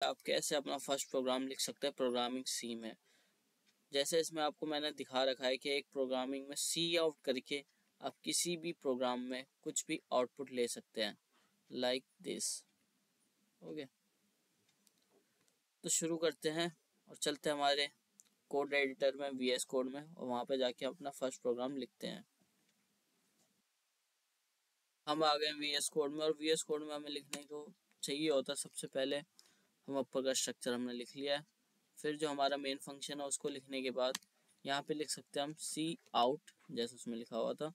आप कैसे अपना फर्स्ट प्रोग्राम लिख सकते हैं प्रोग्रामिंग सी में। जैसे इसमें आपको मैंने दिखा रखा है कि एक प्रोग्रामिंग में सी आउट करके आप किसी भी प्रोग्राम में कुछ भी आउटपुट ले सकते हैं, लाइक दिस। ओके, तो शुरू करते हैं और चलते हैं हमारे कोड एडिटर में, VS कोड में, और वहाँ पे जाके अपना फर्स्ट प्रोग्राम लिखते हैं। हम आ गए VS कोड में, और VS कोड में हमें लिखने को चाहिए होता है सबसे पहले हम अपर का स्ट्रक्चर हमने लिख लिया है। फिर जो हमारा मेन फंक्शन है उसको लिखने के बाद यहाँ पे लिख सकते हैं हम सी आउट, जैसे उसमें लिखा हुआ था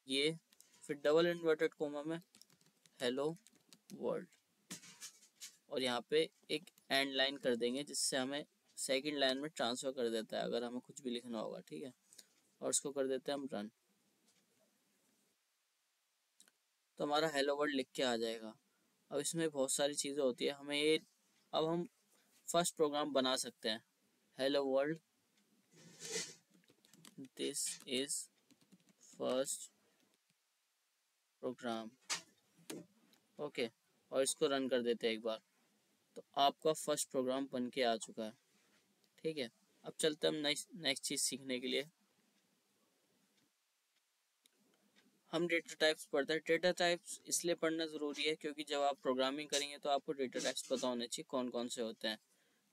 ये। फिर डबल इन्वर्टेड कोमा में हेलो वर्ल्ड, और यहाँ पे एक एंड लाइन कर देंगे जिससे हमें सेकंड लाइन में ट्रांसफर कर देता है अगर हमें कुछ भी लिखना होगा, ठीक है। और उसको कर देते हैं हम रन, तो हमारा हेलो वर्ल्ड लिख के आ जाएगा। अब इसमें बहुत सारी चीज़ें होती है हमें ये, अब हम फर्स्ट प्रोग्राम बना सकते हैं। Hello world, this is first program. Okay, और इसको रन कर देते हैं एक बार, तो आपका फर्स्ट प्रोग्राम बन के आ चुका है, ठीक है। अब चलते हैं हम नेक्स्ट चीज़ सीखने के लिए। हम डेटा टाइप्स पढ़ते हैं। डेटा टाइप्स इसलिए पढ़ना ज़रूरी है क्योंकि जब आप प्रोग्रामिंग करेंगे तो आपको डेटा टाइप्स पता होने चाहिए कौन कौन से होते हैं।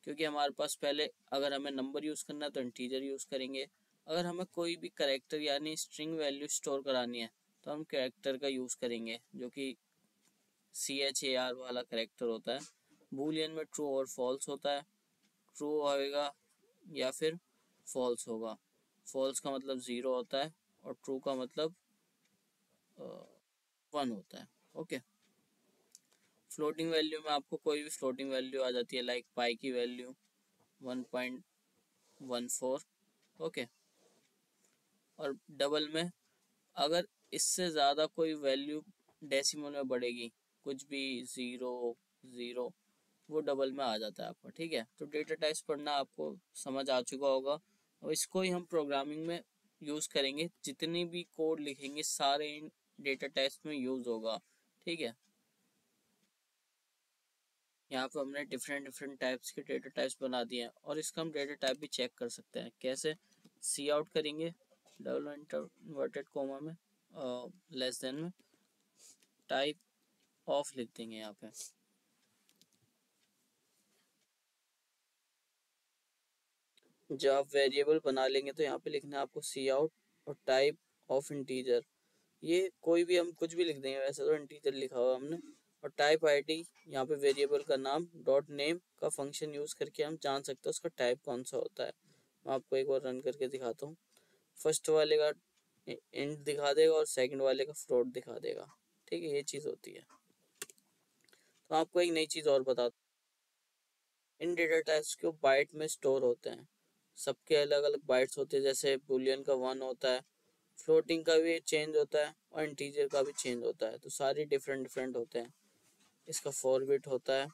क्योंकि हमारे पास पहले अगर हमें नंबर यूज़ करना है तो इंटीजर यूज़ करेंगे, अगर हमें कोई भी कैरेक्टर यानी स्ट्रिंग वैल्यू स्टोर करानी है तो हम कैरेक्टर का यूज़ करेंगे, जो कि CHAR वाला कैरेक्टर होता है। बूलियन में ट्रू और फॉल्स होता है, ट्रू होएगा या फिर फॉल्स होगा। फॉल्स का मतलब 0 होता है और ट्रू का मतलब 1 होता है। ओके, फ्लोटिंग वैल्यू में आपको कोई भी फ्लोटिंग वैल्यू आ जाती है, लाइक पाई की वैल्यू 1.14। ओके, और डबल में अगर इससे ज़्यादा कोई वैल्यू डेसिमल में बढ़ेगी, कुछ भी 0 वो डबल में आ जाता है आपका, ठीक है। तो डेटा टाइप्स पढ़ना आपको समझ आ चुका होगा, और इसको ही हम प्रोग्रामिंग में यूज़ करेंगे। जितनी भी कोड लिखेंगे सारे इन डेटा टाइप्स में यूज़ होगा, ठीक है। यहाँ पे हमने डिफरेंट टाइप्स के डेटा टाइप्स बना दिए हैं, और इसका हम डेटा टाइप भी चेक कर सकते हैं। कैसे? सी आउट करेंगे डबल इन्वर्टेड कोमा में लेस देन में, टाइप ऑफ लिख देंगे यहाँ पे। जब आप वेरिएबल बना लेंगे तो यहाँ पे लिखना है आपको सी आउट और टाइप ऑफ इंटीजर। ये कोई भी हम कुछ भी लिख देंगे, वैसे तो इंटीजर लिखा हुआ हमने। और टाइप आईडी, यहाँ पे वेरिएबल का नाम, डॉट नेम का फंक्शन यूज़ करके हम जान सकते हैं उसका टाइप कौन सा होता है। मैं आपको एक बार रन करके दिखाता हूँ। फर्स्ट वाले का इंट दिखा देगा और सेकंड वाले का फ्लोट दिखा देगा, ठीक है। ये चीज़ होती है। तो आपको एक नई चीज़ और बता, इन डेटा टाइप्स को बाइट में स्टोर होते हैं, सबके अलग अलग बाइट्स होते हैं। जैसे बुलियन का 1 होता है, फ्लोटिंग का भी चेंज होता है और इंटीजर का भी चेंज होता है, तो सारी डिफरेंट होते हैं। इसका 4 बिट होता है,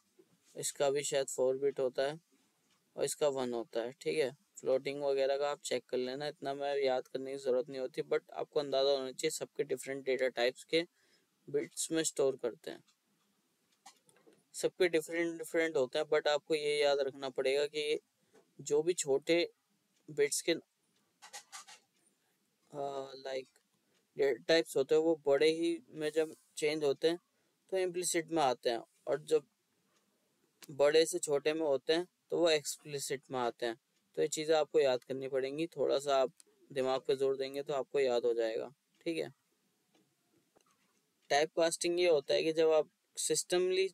इसका भी शायद 4 बिट होता है, और इसका 1 होता है, ठीक है। फ्लोटिंग वगैरह का आप चेक कर लेना, इतना मैं याद करने की ज़रूरत नहीं होती, बट आपको अंदाज़ा होना चाहिए सबके डिफरेंट डेटा टाइप्स के बिट्स में स्टोर करते हैं। सबके डिफरेंट होते हैं, बट आपको ये याद रखना पड़ेगा कि जो भी छोटे बिट्स के लाइक डेटा टाइप्स होते हैं वो बड़े ही में जब चेंज होते हैं तो इम्प्लिसिट में आते हैं, और जब बड़े से छोटे में होते हैं तो वो एक्सप्लिसिट में आते हैं। तो ये चीज़ें आपको याद करनी पड़ेंगी, थोड़ा सा आप दिमाग पे जोर देंगे तो आपको याद हो जाएगा, ठीक है। टाइप कास्टिंग ये होता है कि जब आप सिस्टमली,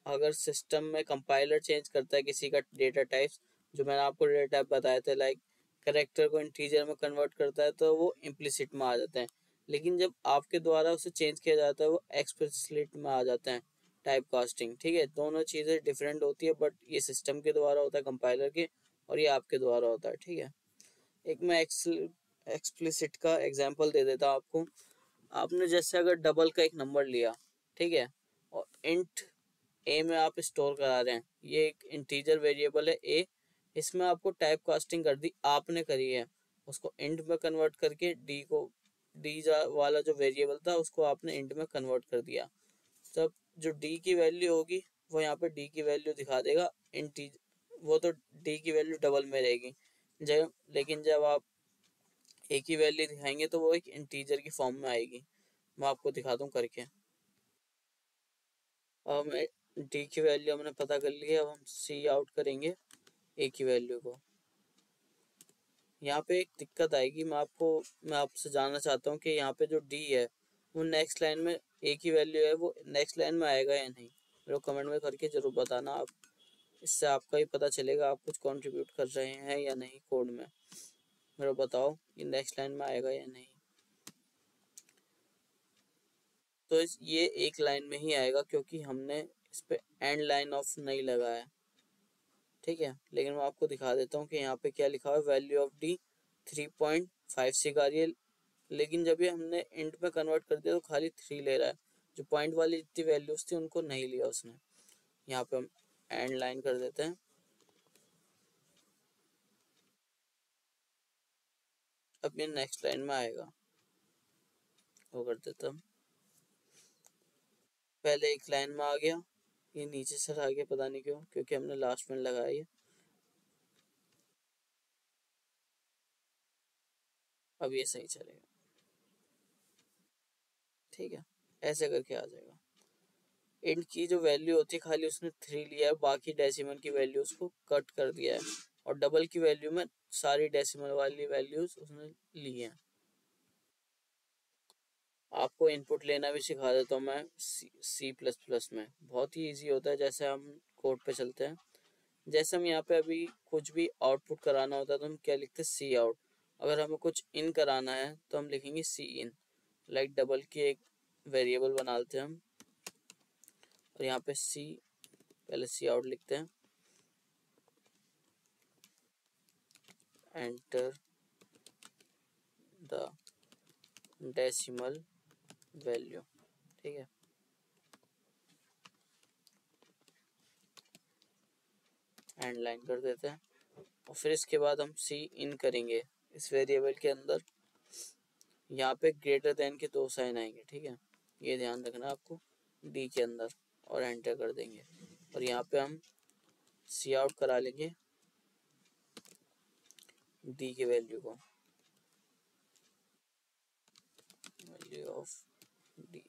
अगर सिस्टम में कंपाइलर चेंज करता है किसी का डेटा टाइप्स, जो मैंने आपको डेटा टाइप बताए थे, लाइक करेक्टर को इंटीजर में कन्वर्ट करता है तो वो इम्प्लिसिट में आ जाते हैं, लेकिन जब आपके द्वारा उसे चेंज किया जाता है वो एक्सप्लिसिट में आ जाते हैं। टाइप कास्टिंग, ठीक है। दोनों चीज़ें डिफरेंट होती है, बट ये सिस्टम के द्वारा होता है कंपाइलर के, और ये आपके द्वारा होता है, ठीक है। एक मैं एक्सप्लिसिट का एग्जाम्पल दे देता हूँ आपको। आपने जैसे अगर डबल का एक नंबर लिया, ठीक है, और इंट ए में आप स्टोर करा रहे हैं, ये एक इंटीजर वेरिएबल है ए, इसमें आपको टाइप कास्टिंग कर दी आपने करी है, उसको इंट में कन्वर्ट करके डी वाला जो वेरिएबल था उसको आपने इंट में कन्वर्ट कर दिया। तब जो डी की वैल्यू होगी वो यहाँ पे डी की वैल्यू दिखा देगा इंटीज, वो तो डी की वैल्यू डबल में रहेगी जब, लेकिन जब आप ए की वैल्यू दिखाएंगे तो वो एक इंटीजर की फॉर्म में आएगी। मैं आपको दिखा दूँ करके। अब हमें डी की वैल्यू हमने पता कर ली है, अब हम सी आउट करेंगे ए की वैल्यू को। यहाँ पे एक दिक्कत आएगी, मैं आपसे जानना चाहता हूँ कि यहाँ पे जो डी है वो नेक्स्ट लाइन में ए की वैल्यू है वो नेक्स्ट लाइन में आएगा या नहीं, मेरे को कमेंट में करके ज़रूर बताना आप, इससे आपका ही पता चलेगा आप कुछ कंट्रीब्यूट कर रहे हैं या नहीं कोड में। मेरे को बताओ ये नेक्स्ट लाइन में आएगा या नहीं। तो ये एक लाइन में ही आएगा क्योंकि हमने इस पे एंड लाइन ऑफ नहीं लगाया, ठीक है। लेकिन मैं आपको दिखा देता हूँ कि यहाँ पे क्या लिखा हुआ है, वैल्यू ऑफ डी 3.56 आ रही है, लेकिन जब ये हमने इंट में कन्वर्ट कर दिया तो खाली 3 ले रहा है, जो पॉइंट वाली जितनी वैल्यूज थी उनको नहीं लिया उसने। यहाँ पे हम एंड लाइन कर देते हैं, अब ये नेक्स्ट लाइन में आएगा, वो कर देता हूँ। पहले एक लाइन में आ गया, ये नीचे से आ गया, पता नहीं क्यों, क्योंकि हमने लास्ट में लगाया ये। अब ये सही चलेगा, ठीक है, ऐसे करके आ जाएगा। इंट की जो वैल्यू होती है खाली उसने 3 लिया है, बाकी डेसिमल की वैल्यूज को कट कर दिया है, और डबल की वैल्यू में सारी डेसिमल वाली वैल्यूज उसने ली हैं। आपको इनपुट लेना भी सिखा देता हूँ मैं सी प्लस प्लस में, बहुत ही इजी होता है। जैसे हम कोड पे चलते हैं, जैसे हम यहाँ पे अभी कुछ भी आउटपुट कराना होता है तो हम क्या लिखते हैं, सी आउट। अगर हमें कुछ इन कराना है तो हम लिखेंगे सी इन, लाइक डबल की एक वेरिएबल बना लेते हैं हम, और यहाँ पे सी, पहले सी आउट लिखते हैं, एंटर द डेसिमल वैल्यू, ठीक है। एंड लाइन कर देते हैं, और फिर इसके बाद हम सी इन करेंगे इस वेरिएबल के अंदर। यहाँ पे ग्रेटर देन के 2 साइन आएंगे, ठीक है, ये ध्यान रखना आपको, डी के अंदर, और एंटर कर देंगे। और यहाँ पे हम सी आउट करा लेंगे डी की वैल्यू को, वैल्यू ऑफ डी।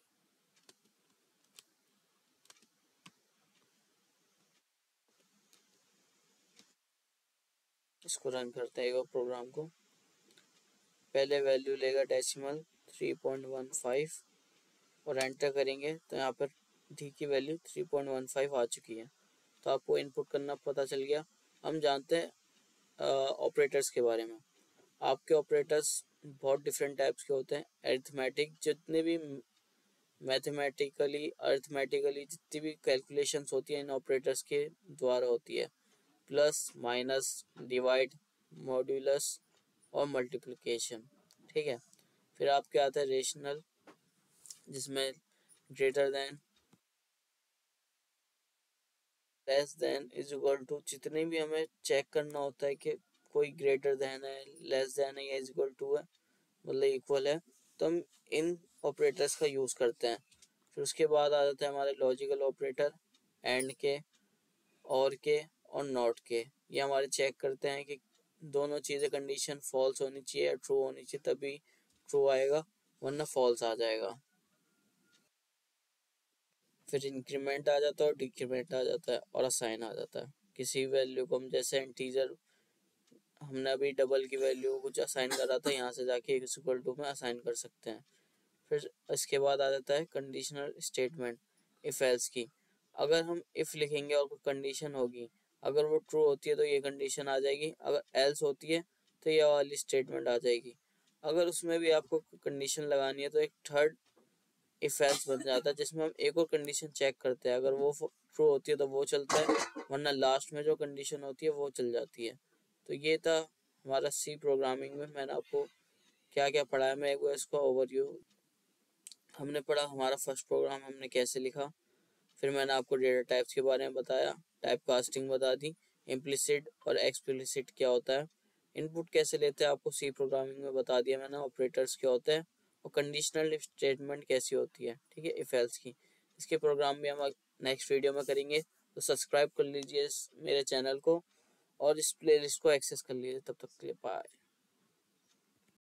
इसको रन करते हैं एक बार प्रोग्राम को। पहले वैल्यू लेगा डेसिमल 3.15 और एंटर करेंगे तो यहाँ पर डी की वैल्यू 3.15 आ चुकी है। तो आपको इनपुट करना पता चल गया। हम जानते हैं ऑपरेटर्स के बारे में। आपके ऑपरेटर्स बहुत डिफरेंट टाइप्स के होते हैं। अरिथमेटिक, जितने भी अरिथमेटिकली जितनी भी कैलकुलेशंस होती हैं इन ऑपरेटर्स के द्वारा होती है। प्लस, माइनस, डिवाइड, मॉड्यूलस और मल्टीप्लिकेशन, ठीक है। फिर आपके आता है रेशनल, जिसमें greater than, less than, is equal to, जितने भी हमें चेक करना होता है कि कोई ग्रेटर देन है, लेस देन है या इज इक्वल टू है, मतलब इक्वल है, तो हम इन ऑपरेटर्स का यूज़ करते हैं। फिर उसके बाद आ जाता है हमारे लॉजिकल ऑपरेटर, एंड के, और के और नॉट के। ये हमारे चेक करते हैं कि दोनों चीज़ें कंडीशन फॉल्स होनी चाहिए या ट्रू होनी चाहिए, तभी ट्रू आएगा, वरना फॉल्स आ जाएगा। फिर इंक्रीमेंट आ जाता है और डिक्रीमेंट आ जाता है और असाइन आ जाता है। किसी वैल्यू को हम, जैसे इंटीजर हमने अभी डबल की वैल्यू कुछ असाइन करा था, यहाँ से जाके इक्वल टू में असाइन कर सकते हैं। फिर इसके बाद आ जाता है कंडीशनल स्टेटमेंट, इफ एल्स की। अगर हम इफ लिखेंगे और कोई कंडीशन होगी, अगर वो ट्रू होती है तो ये कंडीशन आ जाएगी, अगर एल्स होती है तो ये वाली स्टेटमेंट आ जाएगी। अगर उसमें भी आपको कंडीशन लगानी है तो एक थर्ड इफ एल्स बन जाता है, जिसमें हम एक और कंडीशन चेक करते हैं, अगर वो ट्रू होती है तो वो चलता है, वरना लास्ट में जो कंडीशन होती है वो चल जाती है। तो ये था हमारा सी प्रोग्रामिंग में। मैंने आपको क्या क्या पढ़ाया, मैं एक बार इसका ओवरव्यू। हमने पढ़ा हमारा फर्स्ट प्रोग्राम हमने कैसे लिखा, फिर मैंने आपको डेटा टाइप्स के बारे में बताया, टाइप कास्टिंग बता दी, इम्प्लिसिट और एक्सप्लिसिट क्या होता है, इनपुट कैसे लेते हैं आपको सी प्रोग्रामिंग में बता दिया मैंने, ऑपरेटर्स क्या होते हैं, और कंडीशनल स्टेटमेंट कैसी होती है, ठीक है, इफ एल्स की। इसके प्रोग्राम भी हम नेक्स्ट वीडियो में करेंगे। तो सब्सक्राइब कर लीजिए मेरे चैनल को और इस प्लेलिस्ट को एक्सेस कर लीजिए। तब तक के लिए बाय।